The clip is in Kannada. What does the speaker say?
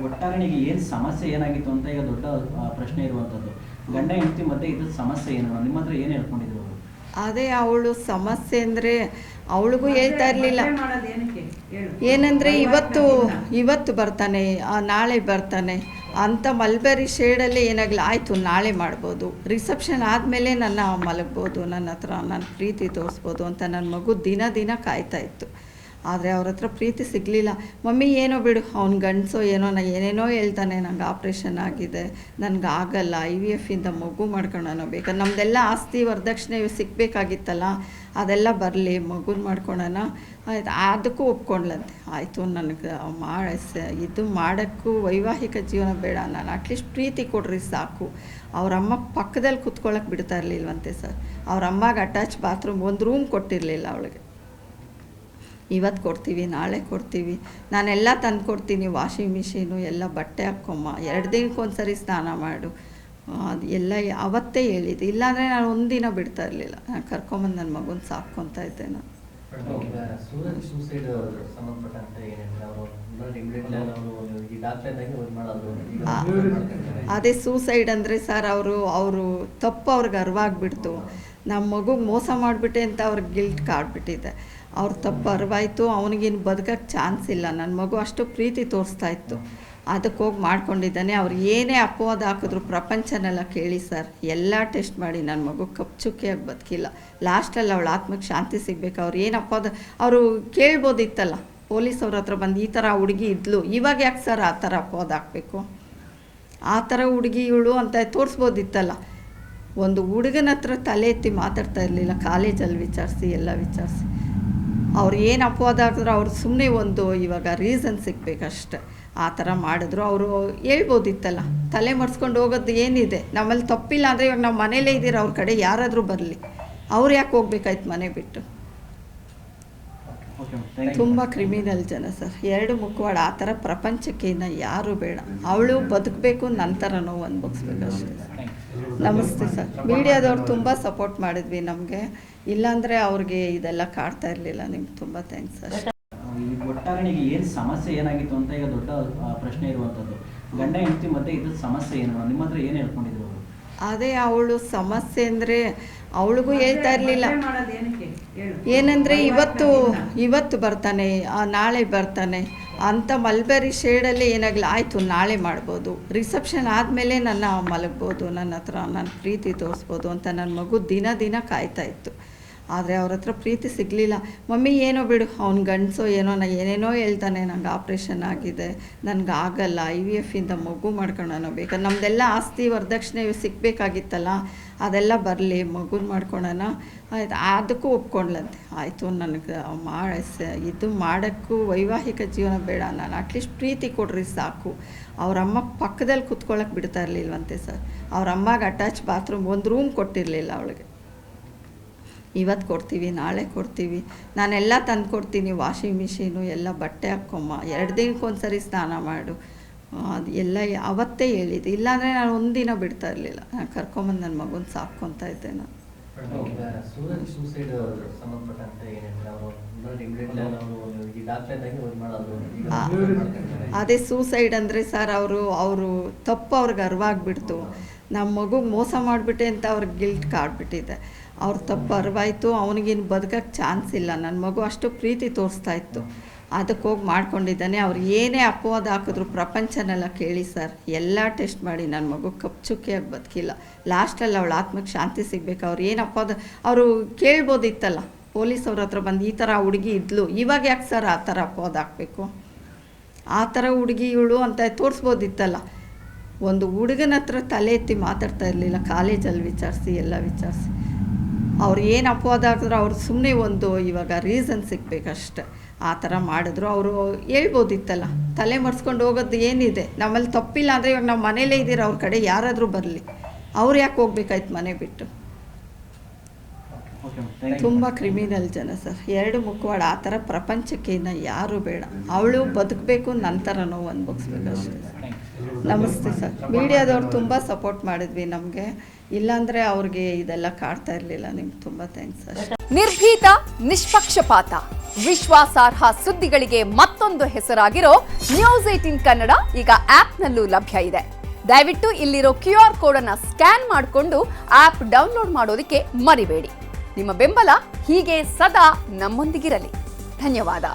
ಒಟ್ಟಾರೆನಿಗೆ ಏನು ಸಮಸ್ಯೆ ಏನಾಗಿತ್ತು ಅಂತ ಈಗ ದೊಡ್ಡ ಪ್ರಶ್ನೆ ಇರುವಂಥದ್ದು. ಗಂಡ ಹೆಂಡತಿ ಮಧ್ಯೆ ಇದ್ದ ಸಮಸ್ಯೆ ಏನು, ನಿಮ್ಮ ಹತ್ರ ಏನು ಹೇಳ್ಕೊಂಡಿದ್ರು ಅವರು? ಅದೇ ಅವಳು ಸಮಸ್ಯೆ ಅಂದರೆ ಅವಳಿಗೂ ಹೇಳ್ತಾ ಇರಲಿಲ್ಲ. ಏನಂದರೆ ಇವತ್ತು ಬರ್ತಾನೆ, ನಾಳೆ ಬರ್ತಾನೆ ಅಂತ ಮಲ್ಬೆರಿ ಶೇಡಲ್ಲಿ ಏನಾಗಲಿ ಆಯಿತು ನಾಳೆ ಮಾಡ್ಬೋದು, ರಿಸೆಪ್ಷನ್ ಆದಮೇಲೆ ನನ್ನ ಮಲಗ್ಬೋದು, ನನ್ನ ಹತ್ರ ನನ್ನ ಪ್ರೀತಿ ತೋರಿಸ್ಬೋದು ಅಂತ ನನ್ನ ಮಗು ದಿನ ಕಾಯ್ತಾ ಇತ್ತು. ಆದರೆ ಅವ್ರ ಹತ್ರ ಪ್ರೀತಿ ಸಿಗಲಿಲ್ಲ. ಮಮ್ಮಿ ಏನೋ ಬಿಡು, ಅವ್ನ ಗಂಡಸೋ ಏನೋ ಏನೇನೋ ಹೇಳ್ತಾನೆ, ನಂಗೆ ಆಪ್ರೇಷನ್ ಆಗಿದೆ, ನನಗೆ ಆಗಲ್ಲ, IVF ಇಂದ ಮಗು ಮಾಡ್ಕೊಳ್ಳೋಣ, ಬೇಕಾದ್ರೆ ನಮ್ಮದೆಲ್ಲ ಆಸ್ತಿ ವರದಕ್ಷಿಣೆ ಸಿಗಬೇಕಾಗಿತ್ತಲ್ಲ, ಅದೆಲ್ಲ ಬರಲಿ, ಮಗುನ ಮಾಡ್ಕೊಳ್ಳೋಣ ಆಯ್ತು. ಅದಕ್ಕೂ ಒಪ್ಕೊಂಡ್ಲಂತೆ. ಆಯಿತು, ನನಗೆ ಇದು ಮಾಡೋಕ್ಕೂ ವೈವಾಹಿಕ ಜೀವನ ಬೇಡ, ನಾನು ಅಟ್ಲೀಸ್ಟ್ ಪ್ರೀತಿ ಕೊಡ್ರಿ ಸಾಕು. ಅವರಮ್ಮ ಪಕ್ಕದಲ್ಲಿ ಕೂತ್ಕೊಳ್ಳೋಕೆ ಬಿಡ್ತಾ ಇರಲಿಲ್ವಂತೆ ಸರ್. ಅವರಮ್ಮಗೆ ಅಟ್ಯಾಚ್ ಬಾತ್ರೂಮ್, ಒಂದು ರೂಮ್ ಕೊಟ್ಟಿರಲಿಲ್ಲ ಅವಳಿಗೆ. ಇವತ್ತು ಕೊಡ್ತೀವಿ, ನಾಳೆ ಕೊಡ್ತೀವಿ, ನಾನೆಲ್ಲ ತಂದು ಕೊಡ್ತೀನಿ, ವಾಷಿಂಗ್ ಮಿಷಿನು ಎಲ್ಲ, ಬಟ್ಟೆ ಹಾಕ್ಕೊಮ್ಮ, 2 ದಿನಕ್ಕೊಂದು ಸರಿ ಸ್ನಾನ ಮಾಡು, ಅದು ಎಲ್ಲ ಅವತ್ತೇ ಹೇಳಿದ್ದು. ಇಲ್ಲಾಂದರೆ ನಾನು ಒಂದಿನ ಬಿಡ್ತಾ ಇರಲಿಲ್ಲ, ನಾನು ಕರ್ಕೊಂಬಂದು ನನ್ನ ಮಗುನ ಸಾಕ್ಕೊತಾ ಇದ್ದೆ ನಾನು. ಅದೇ ಸೂಸೈಡ್ ಅಂದರೆ ಸರ್, ಅವರು ತಪ್ಪು ಅವ್ರಿಗೆ ಅರಿವಾಗ್ಬಿಡ್ತು. ನಮ್ಮ ಮಗುಗೆ ಮೋಸ ಮಾಡಿಬಿಟ್ಟೆ ಅಂತ ಅವ್ರಿಗೆ ಗಿಲ್ಟ್ ಕಾಡ್ಬಿಟ್ಟಿದೆ. ಅವ್ರ ತಪ್ಪು ಅರಿವಾಯಿತು, ಅವನಿಗೇನು ಬದುಕೋಕ್ಕೆ ಚಾನ್ಸ್ ಇಲ್ಲ. ನನ್ನ ಮಗು ಅಷ್ಟು ಪ್ರೀತಿ ತೋರಿಸ್ತಾ ಇತ್ತು, ಅದಕ್ಕೆ ಹೋಗಿ ಮಾಡ್ಕೊಂಡಿದ್ದಾನೆ. ಅವ್ರು ಏನೇ ಅಪವಾದ ಹಾಕಿದ್ರು ಪ್ರಪಂಚನೆಲ್ಲ ಕೇಳಿ ಸರ್, ಎಲ್ಲ ಟೆಸ್ಟ್ ಮಾಡಿ ನನ್ನ ಮಗು ಕಪ್ಚುಕ್ಕಿಯಾಗಿ ಬದುಕಿಲ್ಲ. ಲಾಸ್ಟಲ್ಲಿ ಅವಳ ಆತ್ಮಕ್ಕೆ ಶಾಂತಿ ಸಿಗಬೇಕು. ಅವ್ರು ಏನು ಅಪವಾದ ಅವರು ಕೇಳ್ಬೋದಿತ್ತಲ್ಲ, ಪೊಲೀಸ್ ಅವ್ರ ಹತ್ರ ಬಂದು ಈ ಥರ ಹುಡುಗಿ ಇದ್ಲು, ಇವಾಗ ಯಾಕೆ ಸರ್ ಆ ಥರ ಅಪವಾದ ಹಾಕಬೇಕು, ಆ ಥರ ಹುಡುಗಿ ಇವಳು ಅಂತ ತೋರಿಸ್ಬೋದಿತ್ತಲ್ಲ. ಒಂದು ಹುಡುಗನ ಹತ್ರ ತಲೆ ಎತ್ತಿ ಮಾತಾಡ್ತಾ ಇರಲಿಲ್ಲ. ಕಾಲೇಜಲ್ಲಿ ವಿಚಾರಿಸಿ, ಎಲ್ಲ ವಿಚಾರಿಸಿ ಅವ್ರು ಏನು ಅಪವಾದ ಹಾಕಿದ್ರು ಅವ್ರು ಸುಮ್ಮನೆ ಇವಾಗ ರೀಸನ್ ಸಿಗಬೇಕಷ್ಟೆ. ಆ ಥರ ಮಾಡಿದ್ರು. ಅವರು ಹೇಳ್ಬೋದಿತ್ತಲ್ಲ, ತಲೆ ಮರೆಸ್ಕೊಂಡು ಹೋಗೋದು ಏನಿದೆ, ನಮ್ಮಲ್ಲಿ ತಪ್ಪಿಲ್ಲ ಅಂದರೆ ಇವಾಗ ನಾವು ಮನೇಲೇ ಇದ್ದೀರ, ಅವ್ರ ಕಡೆ ಯಾರಾದರೂ ಬರಲಿ, ಅವ್ರು ಯಾಕೆ ಹೋಗ್ಬೇಕಾಯ್ತು ಮನೆ ಬಿಟ್ಟು? ತುಂಬ ಕ್ರಿಮಿನಲ್ ಜನ ಸರ್, 2 ಮುಖವಾಡ. ಆ ಥರ ಪ್ರಪಂಚಕ್ಕೆ ಇನ್ನು ಯಾರೂ ಬೇಡ. ಅವಳು ಬದುಕಬೇಕು, ನಂತರ ನೋವು ಅನ್ಭವಿಸ್ಬೇಕಷ್ಟೇ. ನಮಸ್ತೆ ಸರ್. ಮೀಡಿಯಾದವ್ರು ತುಂಬ ಸಪೋರ್ಟ್ ಮಾಡಿದ್ವಿ ನಮಗೆ, ಇಲ್ಲಾಂದರೆ ಅವ್ರಿಗೆ ಇದೆಲ್ಲ ಕಾಡ್ತಾ ಇರಲಿಲ್ಲ. ನಿಮ್ಗೆ ತುಂಬ ಥ್ಯಾಂಕ್ಸ್ ಸರ್. ಒಟ್ಟಾರೆನಿಗೆ ಏನು ಸಮಸ್ಯೆ ಏನಾಗಿತ್ತು ಅಂತ ಈಗ ದೊಡ್ಡ ಪ್ರಶ್ನೆ ಇರುವಂಥದ್ದು. ಗಂಡ ಹೆಂಡತಿ ಮಧ್ಯೆ ಇದ್ದ ಸಮಸ್ಯೆ ಏನು, ನಿಮ್ಮ ಹತ್ರ ಏನು ಹೇಳ್ಕೊಂಡಿದ್ರು ಅವರು? ಅದೇ ಅವಳು ಸಮಸ್ಯೆ ಅಂದರೆ ಅವಳಿಗೂ ಹೇಳ್ತಾ ಇರಲಿಲ್ಲ. ಏನಂದರೆ ಇವತ್ತು ಬರ್ತಾನೆ, ನಾಳೆ ಬರ್ತಾನೆ ಅಂತ ಮಲ್ಬೆರಿ ಶೇಡಲ್ಲಿ ಏನಾಗಲಿ ಆಯಿತು ನಾಳೆ ಮಾಡ್ಬೋದು, ರಿಸೆಪ್ಷನ್ ಆದಮೇಲೆ ನನ್ನ ಮಲಗ್ಬೋದು, ನನ್ನ ಹತ್ರ ನನ್ನ ಪ್ರೀತಿ ತೋರಿಸ್ಬೋದು ಅಂತ ನನ್ನ ಮಗು ದಿನ ಕಾಯ್ತಾ ಇತ್ತು. ಆದರೆ ಅವ್ರ ಹತ್ರ ಪ್ರೀತಿ ಸಿಗಲಿಲ್ಲ. ಮಮ್ಮಿ ಏನೋ ಬಿಡು, ಅವ್ನ ಗಂಡಸೋ ಏನೋ ಏನೇನೋ ಹೇಳ್ತಾನೆ, ನಂಗೆ ಆಪ್ರೇಷನ್ ಆಗಿದೆ, ನನಗೆ ಆಗಲ್ಲ, IVF ಇಂದ ಮಗು ಮಾಡ್ಕೊಳ್ಳೋಣ, ಬೇಕಾದ್ರೆ ನಮ್ಮದೆಲ್ಲ ಆಸ್ತಿ ವರದಕ್ಷಿಣೆ ಸಿಗಬೇಕಾಗಿತ್ತಲ್ಲ, ಅದೆಲ್ಲ ಬರಲಿ, ಮಗುನ ಮಾಡ್ಕೊಳ್ಳೋಣ ಆಯ್ತು. ಅದಕ್ಕೂ ಒಪ್ಕೊಂಡ್ಲಂತೆ. ಆಯಿತು, ನನಗೆ ಇದು ಮಾಡೋಕ್ಕೂ ವೈವಾಹಿಕ ಜೀವನ ಬೇಡ, ನಾನು ಅಟ್ಲೀಸ್ಟ್ ಪ್ರೀತಿ ಕೊಡ್ರಿ ಸಾಕು. ಅವರಮ್ಮ ಪಕ್ಕದಲ್ಲಿ ಕೂತ್ಕೊಳ್ಳೋಕೆ ಬಿಡ್ತಾ ಇರಲಿಲ್ವಂತೆ ಸರ್. ಅವರಮ್ಮಗೆ ಅಟ್ಯಾಚ್ ಬಾತ್ರೂಮ್, ಒಂದು ರೂಮ್ ಕೊಟ್ಟಿರಲಿಲ್ಲ ಅವಳಿಗೆ. ಇವತ್ತು ಕೊಡ್ತೀವಿ, ನಾಳೆ ಕೊಡ್ತೀವಿ, ನಾನೆಲ್ಲ ತಂದು ಕೊಡ್ತೀನಿ, ವಾಷಿಂಗ್ ಮಿಷಿನು ಎಲ್ಲ, ಬಟ್ಟೆ ಹಾಕ್ಕೊಮ್ಮ, 2 ದಿನಕ್ಕೊಂದು ಸರಿ ಸ್ನಾನ ಮಾಡು, ಅದು ಎಲ್ಲ ಅವತ್ತೇ ಹೇಳಿದ್ದು. ಇಲ್ಲಾಂದರೆ ನಾನು ಒಂದಿನ ಬಿಡ್ತಾ ಇರಲಿಲ್ಲ, ನಾನು ಕರ್ಕೊಂಬಂದು ನನ್ನ ಮಗುನ ಸಾಕ್ಕೊತಾ ಇದ್ದೆ ನಾನು. ಅದೇ ಸೂಸೈಡ್ ಅಂದರೆ ಸರ್, ಅವರು ತಪ್ಪು ಅವ್ರಿಗೆ ಅರಿವಾಗ್ಬಿಡ್ತು. ನಮ್ಮ ಮಗುಗೆ ಮೋಸ ಮಾಡಿಬಿಟ್ಟೆ ಅಂತ ಅವ್ರಿಗೆ ಗಿಲ್ಟ್ ಕಾಡ್ಬಿಟ್ಟಿದೆ. ಅವ್ರ ತಪ್ಪು ಅರಿವಾಯಿತು, ಅವನಿಗೇನು ಬದುಕೋಕ್ಕೆ ಚಾನ್ಸ್ ಇಲ್ಲ. ನನ್ನ ಮಗು ಅಷ್ಟು ಪ್ರೀತಿ ತೋರಿಸ್ತಾ ಇತ್ತು, ಅದಕ್ಕೆ ಹೋಗಿ ಮಾಡ್ಕೊಂಡಿದ್ದಾನೆ. ಅವ್ರು ಏನೇ ಅಪವಾದ ಹಾಕಿದ್ರು ಪ್ರಪಂಚನೆಲ್ಲ ಕೇಳಿ ಸರ್, ಎಲ್ಲ ಟೆಸ್ಟ್ ಮಾಡಿ ನನ್ನ ಮಗು ಕಪ್ಚುಕ್ಕಿಯಾಗಿ ಬದುಕಿಲ್ಲ. ಲಾಸ್ಟಲ್ಲಿ ಅವಳ ಆತ್ಮಕ್ಕೆ ಶಾಂತಿ ಸಿಗಬೇಕು. ಅವ್ರು ಏನು ಅಪವಾದ ಅವರು ಕೇಳ್ಬೋದಿತ್ತಲ್ಲ, ಪೊಲೀಸ್ ಅವ್ರ ಹತ್ರ ಬಂದು ಈ ಥರ ಹುಡುಗಿ ಇದ್ಲು, ಇವಾಗ ಯಾಕೆ ಸರ್ ಆ ಥರ ಅಪವಾದ ಹಾಕಬೇಕು, ಆ ಥರ ಹುಡುಗಿ ಇವಳು ಅಂತ ತೋರಿಸ್ಬೋದಿತ್ತಲ್ಲ. ಒಂದು ಹುಡುಗನ ಹತ್ರ ತಲೆ ಎತ್ತಿ ಮಾತಾಡ್ತಾ ಇರಲಿಲ್ಲ. ಕಾಲೇಜಲ್ಲಿ ವಿಚಾರಿಸಿ, ಎಲ್ಲ ವಿಚಾರಿಸಿ ಅವ್ರು ಏನು ಅಪವಾದ ಹಾಕಿದ್ರು ಅವ್ರು ಸುಮ್ಮನೆ ಇವಾಗ ರೀಸನ್ ಸಿಗಬೇಕಷ್ಟೆ. ಆ ಥರ ಮಾಡಿದ್ರು. ಅವರು ಹೇಳ್ಬೋದಿತ್ತಲ್ಲ, ತಲೆ ಮರೆಸ್ಕೊಂಡು ಹೋಗೋದು ಏನಿದೆ, ನಮ್ಮಲ್ಲಿ ತಪ್ಪಿಲ್ಲ ಅಂದರೆ ಇವಾಗ ನಾವು ಮನೇಲೇ ಇದ್ದೀರ, ಅವ್ರ ಕಡೆ ಯಾರಾದರೂ ಬರಲಿ, ಅವ್ರು ಯಾಕೆ ಹೋಗ್ಬೇಕಾಯ್ತು ಮನೆ ಬಿಟ್ಟು? ತುಂಬ ಕ್ರಿಮಿನಲ್ ಜನ ಸರ್, ಎರಡು ಮುಖವಾಡ. ಆ ಥರ ಪ್ರಪಂಚಕ್ಕೆ ಇನ್ನು ಯಾರೂ ಬೇಡ. ಅವಳು ಬದುಕಬೇಕು, ನಂತರ ನೋವು ಅನ್ಭವಿಸ್ಬೇಕು ಅಷ್ಟೇ. ನಮಸ್ತೆ ಸರ್. ಮೀಡಿಯಾದವ್ರು ತುಂಬ ಸಪೋರ್ಟ್ ಮಾಡಿದ್ವಿ ನಮಗೆ, ಇಲ್ಲಾಂದರೆ ಅವ್ರಿಗೆ ಇದೆಲ್ಲ ಕಾಡ್ತಾ ಇರಲಿಲ್ಲ. ನಿಮ್ಗೆ ತುಂಬ ಥ್ಯಾಂಕ್ಸ್ ಸರ್. ನಿರ್ಭೀತ, ನಿಷ್ಪಕ್ಷಪಾತ, ವಿಶ್ವಾಸಾರ್ಹ ಸುದ್ದಿಗಳಿಗೆ ಮತ್ತೊಂದು ಹೆಸರಾಗಿರೋ News18 ಕನ್ನಡ ಈಗ ಆಪ್ನಲ್ಲೂ ಲಭ್ಯ ಇದೆ. ದಯವಿಟ್ಟು ಇಲ್ಲಿರೋ QR ಕೋಡ್ ಅನ್ನು ಸ್ಕ್ಯಾನ್ ಮಾಡಿಕೊಂಡು ಆಪ್ ಡೌನ್ಲೋಡ್ ಮಾಡೋದಕ್ಕೆ ಮರಿಬೇಡಿ. ನಿಮ್ಮ ಬೆಂಬಲ ಹೀಗೆ ಸದಾ ನಮ್ಮೊಂದಿಗಿರಲಿ. ಧನ್ಯವಾದ.